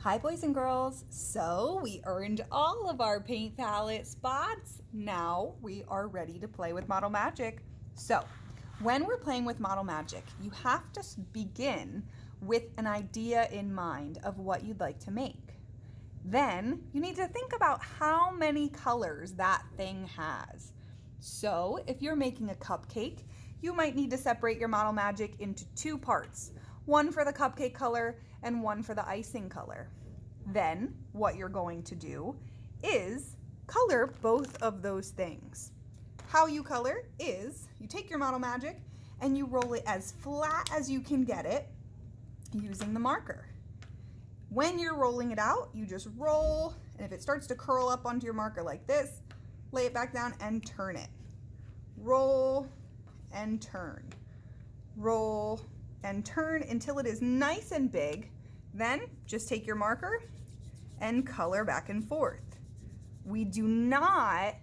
Hi boys and girls, so we earned all of our paint palette spots. Now we are ready to play with Model Magic. So when we're playing with Model Magic, you have to begin with an idea in mind of what you'd like to make. Then you need to think about how many colors that thing has. So if you're making a cupcake, you might need to separate your Model Magic into two parts, one for the cupcake color and one for the icing color. Then what you're going to do is color both of those things. How you color is you take your Model Magic and you roll it as flat as you can get it using the marker. When you're rolling it out, you just roll, and if it starts to curl up onto your marker like this, lay it back down and turn it. Roll and turn. Roll and turn until it is nice and big. Then just take your marker and color back and forth. We do not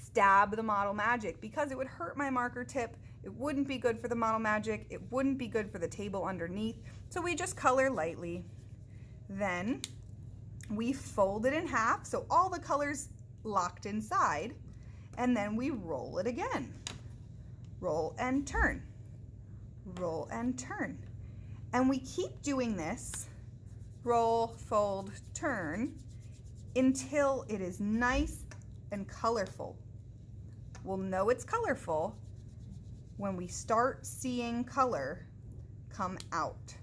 stab the Model Magic because it would hurt my marker tip. It wouldn't be good for the Model Magic. It wouldn't be good for the table underneath. So we just color lightly. Then we fold it in half so all the colors locked inside, and then we roll it again. Roll and turn. Roll and turn. And we keep doing this, roll, fold, turn, until it is nice and colorful. We'll know it's colorful when we start seeing color come out.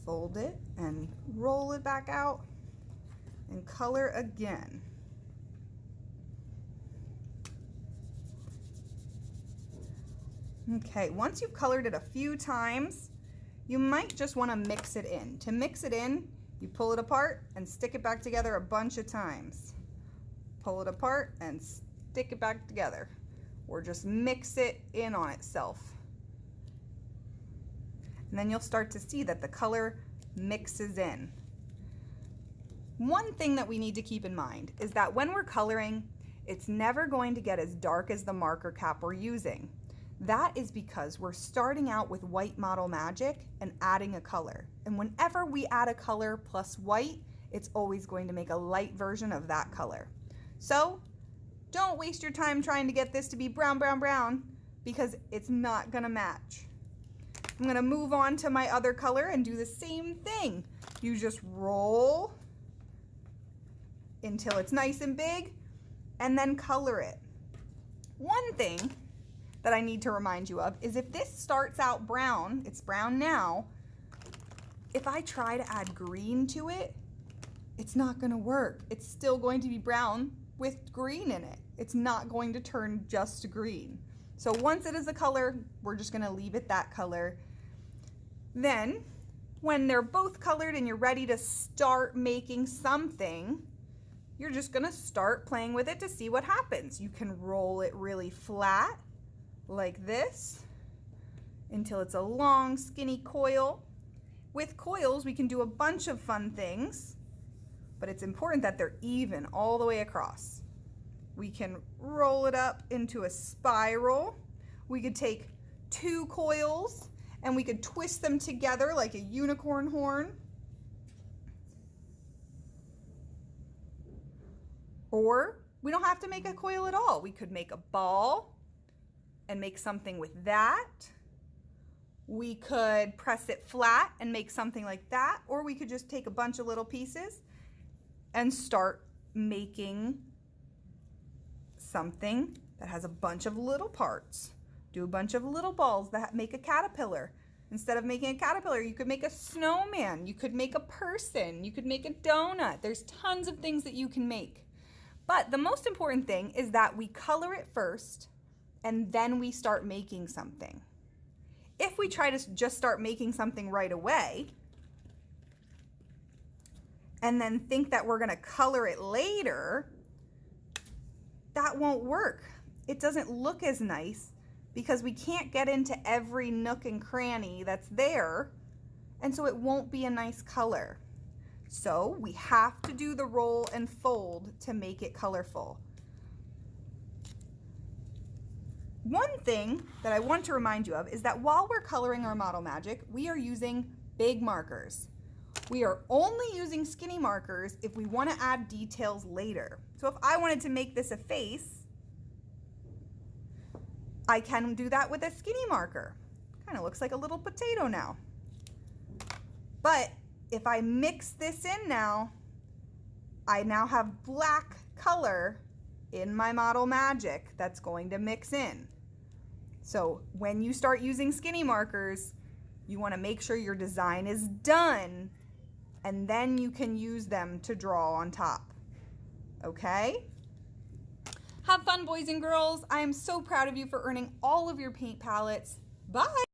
Fold it and roll it back out and color again. Okay, once you've colored it a few times, you might just want to mix it in. To mix it in, you pull it apart and stick it back together a bunch of times. Pull it apart and stick it back together, or just mix it in on itself. And then you'll start to see that the color mixes in. One thing that we need to keep in mind is that when we're coloring, it's never going to get as dark as the marker cap we're using. That is because we're starting out with white Model Magic and adding a color. And whenever we add a color plus white, it's always going to make a light version of that color. So don't waste your time trying to get this to be brown, brown, brown, because it's not gonna match. I'm gonna move on to my other color and do the same thing. You just roll until it's nice and big and then color it. One thing that I need to remind you of is if this starts out brown, it's brown now, if I try to add green to it, it's not gonna work. It's still going to be brown with green in it. It's not going to turn just green. So once it is a color, we're just gonna leave it that color. Then, when they're both colored and you're ready to start making something, you're just gonna start playing with it to see what happens. You can roll it really flat, like this, until it's a long, skinny coil. With coils, we can do a bunch of fun things, but it's important that they're even all the way across. We can roll it up into a spiral. We could take two coils and we could twist them together like a unicorn horn. Or we don't have to make a coil at all. We could make a ball and make something with that. We could press it flat and make something like that, or we could just take a bunch of little pieces and start making something that has a bunch of little parts. Do a bunch of little balls that make a caterpillar. Instead of making a caterpillar, you could make a snowman, you could make a person, you could make a donut. There's tons of things that you can make. But the most important thing is that we color it first and then we start making something. If we try to just start making something right away and then think that we're gonna color it later, that won't work. It doesn't look as nice because we can't get into every nook and cranny that's there, and so it won't be a nice color. So we have to do the roll and fold to make it colorful. One thing that I want to remind you of is that while we're coloring our Model Magic, we are using big markers. We are only using skinny markers if we want to add details later. So if I wanted to make this a face, I can do that with a skinny marker. Kind of looks like a little potato now. But if I mix this in now, I now have black color in my Model Magic that's going to mix in. So when you start using skinny markers, you want to make sure your design is done, and then you can use them to draw on top. Okay? Have fun, boys and girls. I am so proud of you for earning all of your paint palettes. Bye.